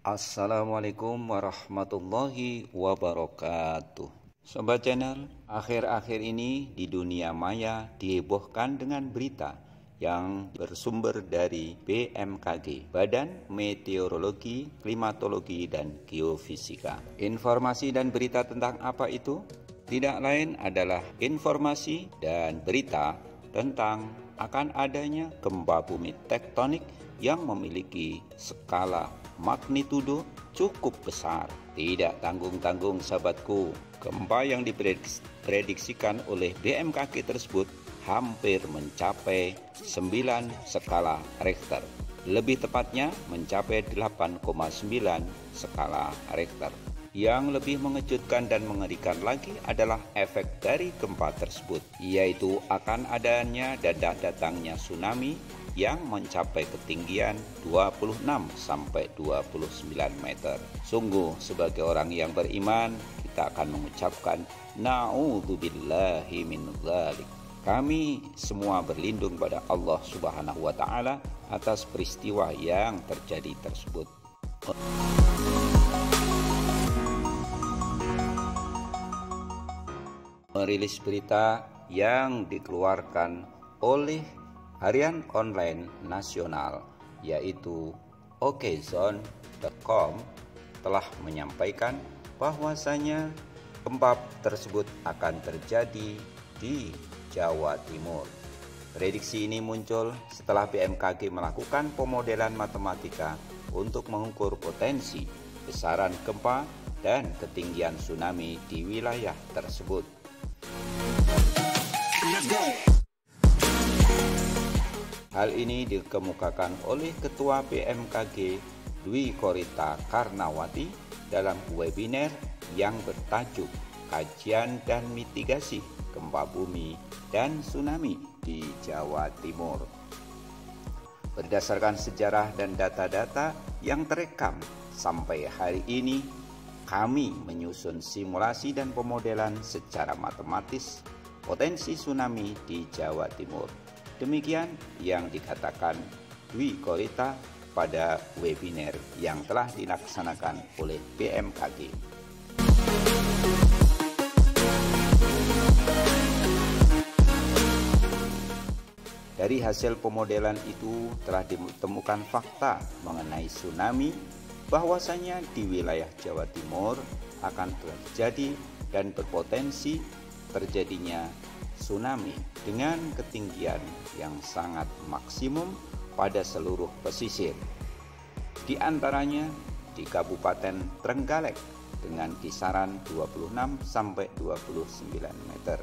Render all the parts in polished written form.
Assalamualaikum warahmatullahi wabarakatuh. Sobat channel, akhir-akhir ini di dunia maya dihebohkan dengan berita yang bersumber dari BMKG, Badan Meteorologi, Klimatologi, dan Geofisika. Informasi dan berita tentang apa itu? Tidak lain adalah informasi dan berita tentang akan adanya gempa bumi tektonik yang memiliki skala magnitudo cukup besar. Tidak tanggung-tanggung sahabatku, gempa yang diprediksikan oleh BMKG tersebut hampir mencapai 9 skala Richter. Lebih tepatnya mencapai 8,9 skala Richter. Yang lebih mengejutkan dan mengerikan lagi adalah efek dari gempa tersebut, yaitu akan adanya dan datangnya tsunami yang mencapai ketinggian 26 sampai 29 meter. Sungguh sebagai orang yang beriman, kita akan mengucapkan na'udzubillahi min dzalik. Kami semua berlindung pada Allah Subhanahu wa taala atas peristiwa yang terjadi tersebut. Merilis berita yang dikeluarkan oleh harian online nasional yaitu okezone.com telah menyampaikan bahwasanya gempa tersebut akan terjadi di Jawa Timur. Prediksi ini muncul setelah BMKG melakukan pemodelan matematika untuk mengukur potensi besaran gempa dan ketinggian tsunami di wilayah tersebut. Hal ini dikemukakan oleh Ketua BMKG Dwi Korita Karnawati dalam webinar yang bertajuk Kajian dan Mitigasi Gempa Bumi dan Tsunami di Jawa Timur. Berdasarkan sejarah dan data-data yang terekam sampai hari ini, kami menyusun simulasi dan pemodelan secara matematis potensi tsunami di Jawa Timur. Demikian yang dikatakan Dwi Korita pada webinar yang telah dilaksanakan oleh BMKG. Dari hasil pemodelan itu telah ditemukan fakta mengenai tsunami, bahwasanya di wilayah Jawa Timur akan terjadi dan berpotensi terjadinya tsunami dengan ketinggian yang sangat maksimum pada seluruh pesisir. Di antaranya di Kabupaten Trenggalek dengan kisaran 26 sampai 29 meter.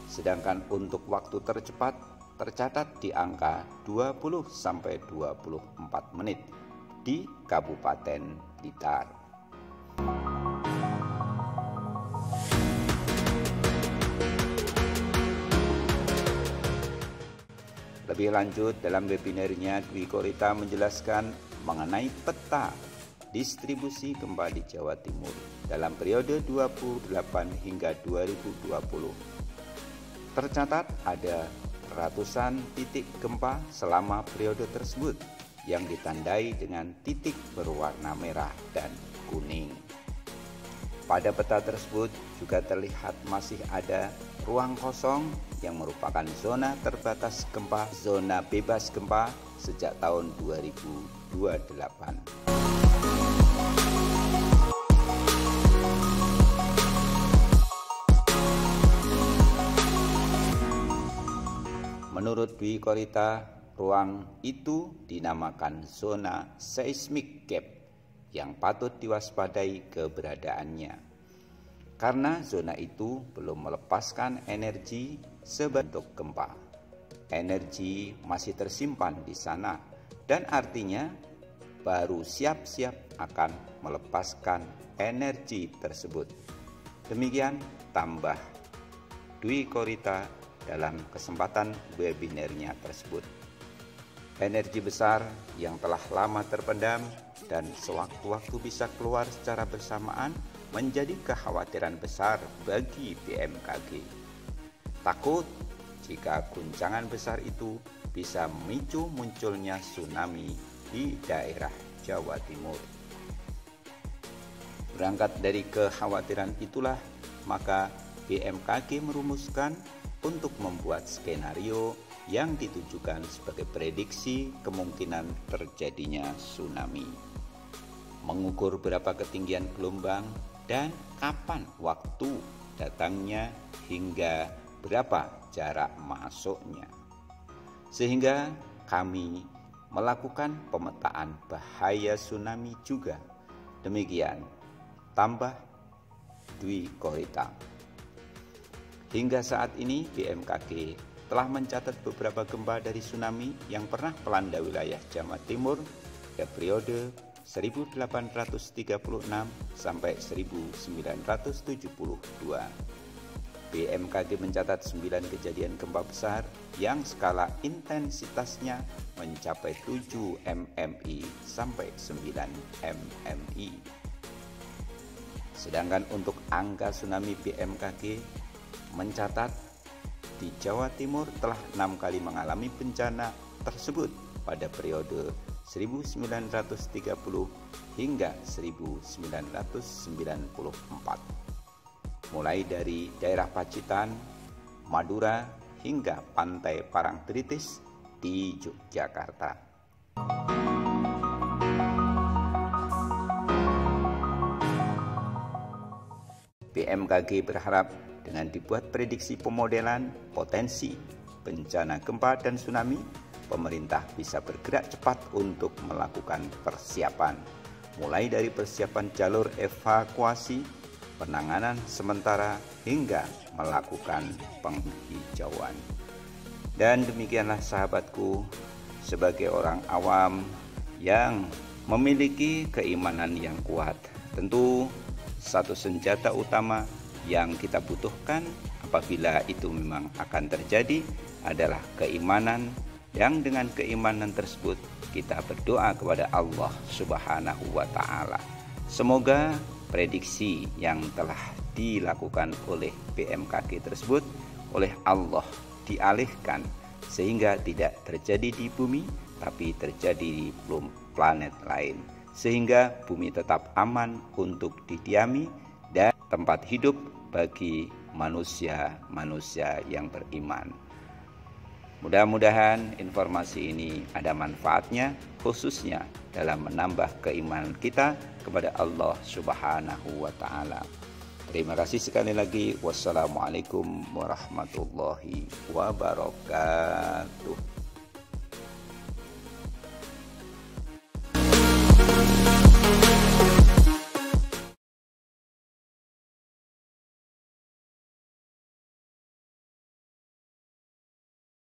Sedangkan untuk waktu tercepat tercatat di angka 20 sampai 24 menit di Kabupaten Blitar. Lebih lanjut dalam webinarnya, Dwi Korita menjelaskan mengenai peta distribusi gempa di Jawa Timur dalam periode 28 hingga 2020. Tercatat ada ratusan titik gempa selama periode tersebut yang ditandai dengan titik berwarna merah dan kuning. Pada peta tersebut juga terlihat masih ada ruang kosong yang merupakan zona terbatas gempa, zona bebas gempa sejak tahun 2028. Menurut Dwi Korita, ruang itu dinamakan zona seismic gap yang patut diwaspadai keberadaannya, karena zona itu belum melepaskan energi sebentuk gempa. Energi masih tersimpan di sana dan artinya baru siap-siap akan melepaskan energi tersebut. Demikian tambah Dwi Korita dalam kesempatan webinarnya tersebut. Energi besar yang telah lama terpendam dan sewaktu-waktu bisa keluar secara bersamaan menjadi kekhawatiran besar bagi BMKG. Takut jika guncangan besar itu bisa memicu munculnya tsunami di daerah Jawa Timur. Berangkat dari kekhawatiran itulah, maka BMKG merumuskan untuk membuat skenario yang ditujukan sebagai prediksi kemungkinan terjadinya tsunami. Mengukur berapa ketinggian gelombang dan kapan waktu datangnya hingga berapa jarak masuknya. Sehingga kami melakukan pemetaan bahaya tsunami juga. Demikian, tambah Dwi Korita. Hingga saat ini BMKG telah mencatat beberapa gempa dari tsunami yang pernah melanda wilayah Jawa Timur pada periode 1836 sampai 1972. BMKG mencatat 9 kejadian gempa besar yang skala intensitasnya mencapai 7 mmi sampai 9 mmi. Sedangkan untuk angka tsunami, BMKG mencatat di Jawa Timur telah 6 kali mengalami bencana tersebut pada periode 1930 hingga 1994. Mulai dari daerah Pacitan, Madura hingga pantai Parangtritis di Yogyakarta. BMKG berharap dengan dibuat prediksi pemodelan potensi bencana gempa dan tsunami, pemerintah bisa bergerak cepat untuk melakukan persiapan, mulai dari persiapan jalur evakuasi, penanganan sementara, hingga melakukan penghijauan. Dan demikianlah sahabatku, sebagai orang awam yang memiliki keimanan yang kuat, tentu satu senjata utama yang kita butuhkan apabila itu memang akan terjadi adalah keimanan, yang dengan keimanan tersebut kita berdoa kepada Allah Subhanahu wa Ta'ala. Semoga prediksi yang telah dilakukan oleh BMKG tersebut oleh Allah dialihkan sehingga tidak terjadi di bumi tapi terjadi di planet lain, sehingga bumi tetap aman untuk didiami dan tempat hidup bagi manusia-manusia yang beriman. Mudah-mudahan informasi ini ada manfaatnya, khususnya dalam menambah keimanan kita kepada Allah Subhanahu wa Ta'ala. Terima kasih sekali lagi. Wassalamualaikum warahmatullahi wabarakatuh.